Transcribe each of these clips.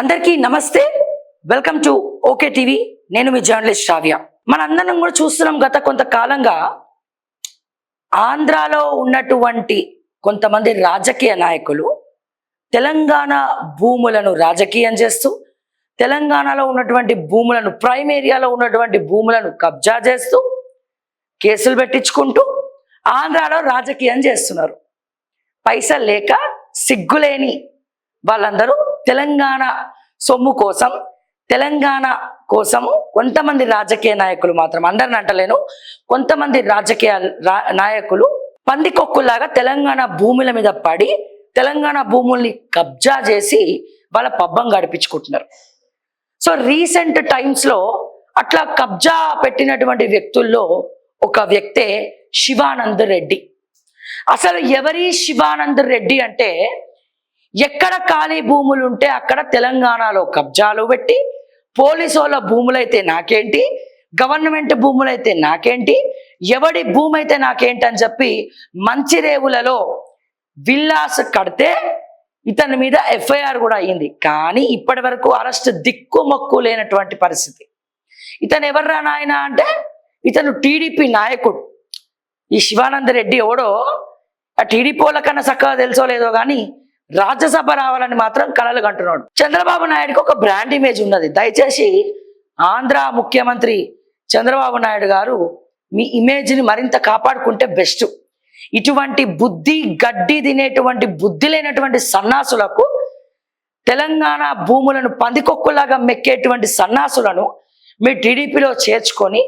అందరికీ నమస్తే. Welcome to okay TV. నేను మీ జర్నలిస్ట్ శ్రావ్య. మనందరం కూడా చూస్తున్నాం, గత కొంతకాలంగా ఆంధ్రాలో ఉన్నటువంటి కొంతమంది రాజకీయ నాయకులు తెలంగాణ భూములను రాజకీయం చేస్తూ, తెలంగాణలో ఉన్నటువంటి భూములను, ప్రైమ్ ఏరియాలో ఉన్నటువంటి భూములను కబ్జా చేస్తూ, కేసులు పెట్టించుకుంటూ ఆంధ్రాలో రాజకీయం చేస్తున్నారు. పైసలు లేక సిగ్గులేని వాళ్ళందరూ తెలంగాణ సొమ్ము కోసం, తెలంగాణ కోసము కొంతమంది రాజకీయ నాయకులు మాత్రం, అందరిని అంటలేను, కొంతమంది రాజకీయ నాయకులు పందికొక్కులాగా తెలంగాణ భూముల మీద పడి తెలంగాణ భూముల్ని కబ్జా చేసి వాళ్ళ పబ్బం గడిపించుకుంటున్నారు. సో రీసెంట్ టైమ్స్లో అట్లా కబ్జా పెట్టినటువంటి వ్యక్తుల్లో ఒక వ్యక్తే శివానంద్ రెడ్డి. అసలు ఎవరి శివానంద్ రెడ్డి అంటే, ఎక్కడ ఖాళీ భూములు ఉంటే అక్కడ తెలంగాణలో కబ్జాలు పెట్టి, పోలీసుల భూములైతే నాకేంటి, గవర్నమెంట్ భూములైతే నాకేంటి, ఎవడి భూమి అయితే నాకేంటి అని చెప్పి మంచిరేవులలో విల్లాస్ కడితే ఇతని మీద ఎఫ్ఐఆర్ కూడా అయ్యింది. కానీ ఇప్పటి వరకు అరెస్ట్ దిక్కుమొక్కు లేనటువంటి పరిస్థితి. ఇతను ఎవర్రా నాయన అంటే, ఇతను టీడీపీ నాయకుడు. ఈ శివానంద రెడ్డి ఎవడో ఆ టీడీపీ వాళ్ళకన్నా చక్కగా తెలుసో లేదో కానీ రాజ్యసభ రావాలని మాత్రం కలలు కంటున్నాడు. చంద్రబాబు నాయుడుకి ఒక బ్రాండ్ ఇమేజ్ ఉన్నది. దయచేసి ఆంధ్ర ముఖ్యమంత్రి చంద్రబాబు నాయుడు గారు మీ ఇమేజ్ని మరింత కాపాడుకుంటే బెస్ట్. ఇటువంటి బుద్ధి గడ్డి తినేటువంటి బుద్ధి లేనటువంటి సన్నాసులకు, తెలంగాణ భూములను పందికొక్కులాగా మెక్కేటువంటి సన్నాసులను మీ టీడీపీలో చేర్చుకొని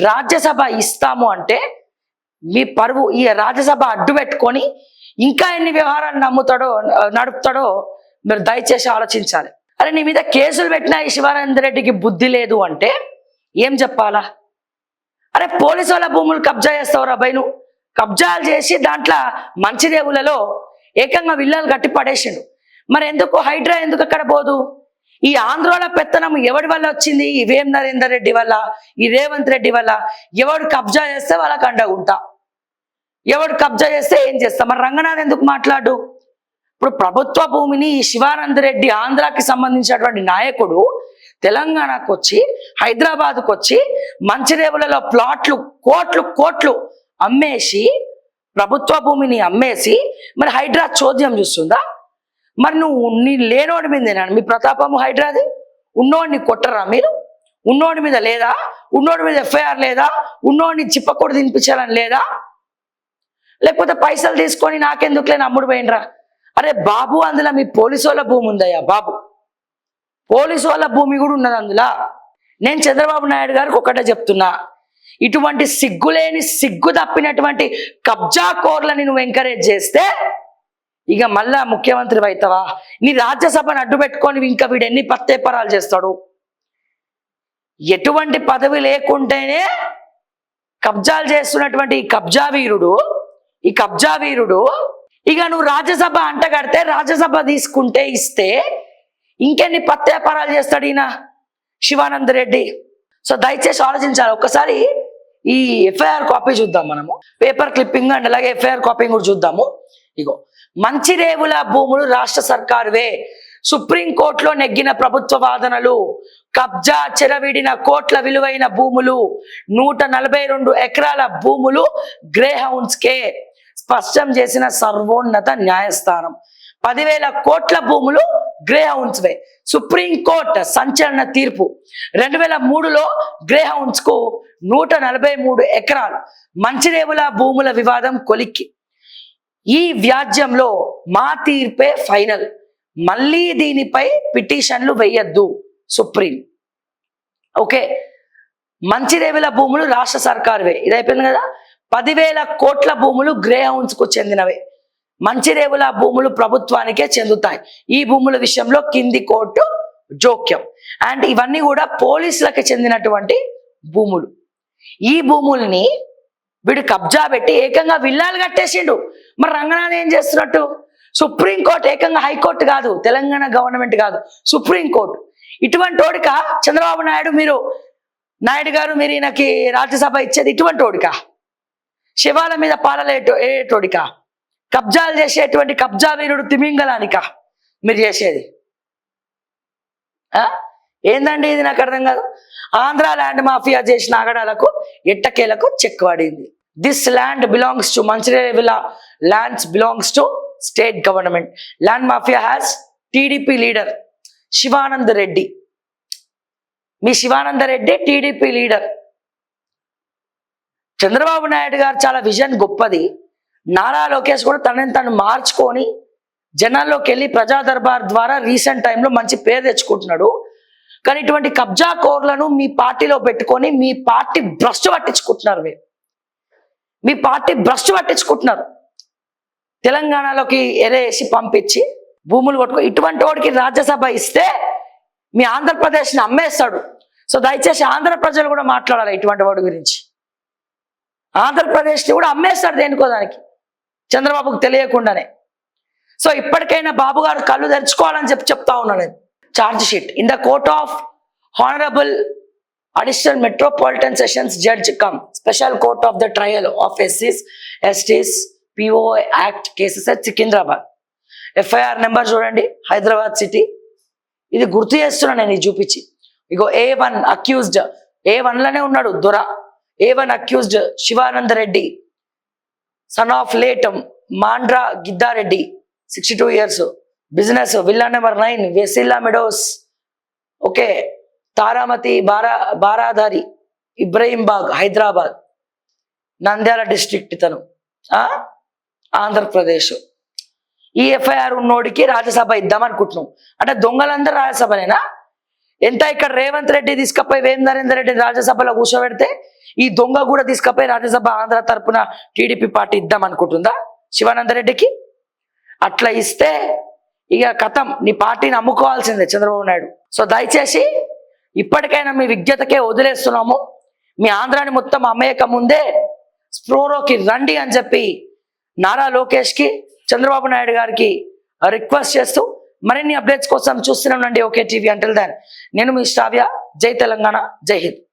రాజ్యసభ ఇస్తాము అంటే, మీ పరువు ఈ రాజ్యసభ అడ్డు పెట్టుకొని ఇంకా ఎన్ని వ్యవహారాలు నడుపుతాడో మీరు దయచేసి ఆలోచించాలి. అరే, నీ మీద కేసులు పెట్టినా ఈ శివానంద రెడ్డికి బుద్ధి లేదు అంటే ఏం చెప్పాలా? అరే, పోలీసు వాళ్ళ భూములు కబ్జా చేస్తావురా బై, నువ్వు కబ్జాలు చేసి దాంట్లో మంచిరేవులలో ఏకంగా విల్లాలు కట్టి పడేసిండు. మరి ఎందుకు హైడ్రా ఎందుకు అక్కడ పోదు? ఈ ఆంధ్రాల పెత్తనం ఎవడి వల్ల వచ్చింది? ఈ వేం నరేందర్ రెడ్డి వల్ల, ఈ రేవంత్ రెడ్డి వల్ల. ఎవడు కబ్జా చేస్తే వాళ్ళకి అండగుంటా, ఎవడు కబ్జా చేస్తే ఏం చేస్తా. మరి రంగనాథ్ ఎందుకు మాట్లాడు? ఇప్పుడు ప్రభుత్వ భూమిని ఈ శివానంద రెడ్డి, ఆంధ్రాకి సంబంధించినటువంటి నాయకుడు, తెలంగాణకు వచ్చి, హైదరాబాద్కు వచ్చి మంచిరేవులలో ప్లాట్లు కోట్లు అమ్మేసి, ప్రభుత్వ భూమిని అమ్మేసి మరి హైడ్రా చోద్యం చూస్తుందా? మరి నువ్వు నీ లేనోడి మీదేనా మీ ప్రతాపము హైడ్రాది? ఉన్నోడిని కొట్టరా మీరు? ఉన్నోడి మీద లేదా? ఉన్నోడి మీద ఎఫ్ఐఆర్ లేదా? ఉన్నోడిని చిప్పకూడ తినిపించాలని లేదా? లేకపోతే పైసలు తీసుకొని నాకెందుకులే అమ్ముడు పోయినరా? అరే బాబు, అందులో మీ పోలీసు వాళ్ళ భూమి ఉందయ్యా బాబు, పోలీసు వాళ్ళ భూమి కూడా ఉన్నది అందులో. నేను చంద్రబాబు నాయుడు గారికి ఒకటే చెప్తున్నా, ఇటువంటి సిగ్గులేని, సిగ్గు తప్పినటువంటి కబ్జా కోర్లని నువ్వు ఎంకరేజ్ చేస్తే ఇక మళ్ళా ముఖ్యమంత్రి అవుతావా? నీ రాజ్యసభను అడ్డు పెట్టుకొని ఇంకా వీడు ఎన్ని పత్తేపరాలు చేస్తాడు? ఎటువంటి పదవి లేకుంటేనే కబ్జాలు చేస్తున్నటువంటి ఈ కబ్జా వీరుడు ఇక నువ్వు రాజ్యసభ అంటగడితే, రాజ్యసభ తీసుకుంటే ఇస్తే ఇంకెన్ని పత్తేపరాలు చేస్తాడు ఈయన శివానంద రెడ్డి. సో దయచేసి ఆలోచించాలి. ఒక్కసారి ఈ ఎఫ్ఐఆర్ కాపీ చూద్దాం మనము, పేపర్ క్లిప్పింగ్ అండ్ అలాగే ఎఫ్ఐఆర్ కాపీ కూడా చూద్దాము. ఇగో, మంచిరేవుల భూములు రాష్ట్ర సర్కారువే, సుప్రీంకోర్టులో నెగ్గిన ప్రభుత్వ వాదనలు, కబ్జా చెరవిడిన కోట్ల విలువైన భూములు, 142 ఎకరాల భూములు గ్రే హౌన్స్కే స్పష్టం చేసిన సర్వోన్నత న్యాయస్థానం. 10,000 కోట్ల భూములు గ్రే హౌన్స్వే. సుప్రీంకోర్టు సంచలన తీర్పు. 2003లో గ్రే హౌన్స్ కు 143 ఎకరాలు. మంచిరేవుల భూముల వివాదం కొలిక్కి. ఈ వ్యాజ్యంలో మా తీర్పే ఫైనల్, మళ్ళీ దీనిపై పిటిషన్లు వేయద్దు సుప్రీం. ఓకే, మంచిరేవుల భూములు రాష్ట్ర సర్కారువే, ఇది అయిపోయింది కదా. 10,000 కోట్ల భూములు గ్రే హౌన్స్ కు చెందినవే. మంచిరేవుల భూములు ప్రభుత్వానికే చెందుతాయి. ఈ భూముల విషయంలో కింది కోర్టు జోక్యం. అండ్ ఇవన్నీ కూడా పోలీసులకు చెందినటువంటి భూములు. ఈ భూముల్ని వీడు కబ్జా పెట్టి ఏకంగా విల్లాలు కట్టేసిండు. మరి రంగనాథ్ ఏం చేస్తున్నట్టు? సుప్రీంకోర్టు, ఏకంగా హైకోర్టు కాదు, తెలంగాణ గవర్నమెంట్ కాదు, సుప్రీంకోర్టు. ఇటువంటి ఓడిక చంద్రబాబు నాయుడు గారు మీరు ఈయనకి రాజ్యసభ ఇచ్చేది ఇటువంటి ఓడిక? శివాల మీద పాలలేటోడిక? కబ్జాలు చేసేటువంటి కబ్జా వీరుడు తిమింగలానిక మీరు చేసేది? ఆ? ఏందండి ఇది నాకు అర్థం కాదు. ఆంధ్ర ల్యాండ్ మాఫియా చేసిన ఆగడాలకు ఎట్టకేలకు చెక్ పడింది. This land belongs to Mancherial lands belongs to state government. Land mafia has TDP leader Shivanand Reddy. మీ శివానంద రెడ్డి టీడీపీ లీడర్. చంద్రబాబు నాయుడు గారు చాలా విజన్ గొప్పది. నారా లోకేష్ కూడా తనని తను మార్చుకొని జనాల్లోకి వెళ్ళి ప్రజా దర్బార్ ద్వారా రీసెంట్ టైంలో మంచి పేరు తెచ్చుకుంటున్నాడు. కానీ ఇటువంటి కబ్జా కోర్లను మీ పార్టీలో పెట్టుకొని మీ పార్టీ భ్రష్టు పట్టించుకుంటున్నారు. మీ పార్టీ భ్రష్టు పట్టించుకుంటున్నారు. తెలంగాణలోకి ఎరేసి పంపించి భూములు కొట్టుకో. ఇటువంటి వాడికి రాజ్యసభ ఇస్తే మీ ఆంధ్రప్రదేశ్ని అమ్మేస్తాడు. సో దయచేసి ఆంధ్ర ప్రజలు కూడా మాట్లాడాలి ఇటువంటి వాడి గురించి. ఆంధ్రప్రదేశ్ని కూడా అమ్మేస్తాడు దేనికో దానికి, చంద్రబాబుకు తెలియకుండానే. సో ఇప్పటికైనా బాబు గారు కళ్ళు తెరుచుకోవాలని చెప్తా ఉన్నాను నేను. Charge sheet in the court of honourable additional metropolitan sessions judge cum special court of the trial of ఎస్సీస్ STs PO act cases at Secunderabad. FIR number చూడండి, హైదరాబాద్ సిటీ. ఇది గుర్తు చేస్తున్నా నేను ఇది చూపించి. ఇగో A1 అక్యూజ్డ్, A1లోనే ఉన్నాడు దొర. A1 accused Shivananda Reddy, son of late Mandra Giddareddy, 62 years, business villa number 9 వెసిల్లా meadows, okay, Taramati Baradari, Ibrahimbagh, Hyderabad, Nandyal district ఇతను, ఆంధ్రప్రదేశ్. ఈ ఎఫ్ఐఆర్ ఉన్నోడికి రాజ్యసభ ఇద్దాం అనుకుంటున్నాం. అంటే దొంగలందరూ రాజ్యసభనేనా? ఎంత ఇక్కడ రేవంత్ రెడ్డి తీసుకపోయి వేం నరేందర్ రెడ్డి రాజ్యసభలో కూర్చోబెడితే ఈ దొంగ కూడా తీసుకపోయి రాజ్యసభ ఆంధ్ర తరపున టీడీపీ పార్టీ ఇద్దాం అనుకుంటుందా శివానంద రెడ్డికి? అట్లా ఇస్తే ఇక కథం, నీ పార్టీని అమ్ముకోవాల్సిందే చంద్రబాబు నాయుడు. సో దయచేసి ఇప్పటికైనా మీ విజ్ఞతకే వదిలేస్తున్నాము. మీ ఆంధ్రాని మొత్తం అమ్మేయక ముందే స్ప్రోరోకి రండి అని చెప్పి నారా లోకేష్కి, చంద్రబాబు నాయుడు గారికి రిక్వెస్ట్ చేస్తూ మరిన్ని అప్డేట్స్ కోసం చూస్తూనే ఉండండి ఓకే టీవీ. అంటిల్ దెన్ నేను మీ శ్రావ్య. జై తెలంగాణ, జై హింద్.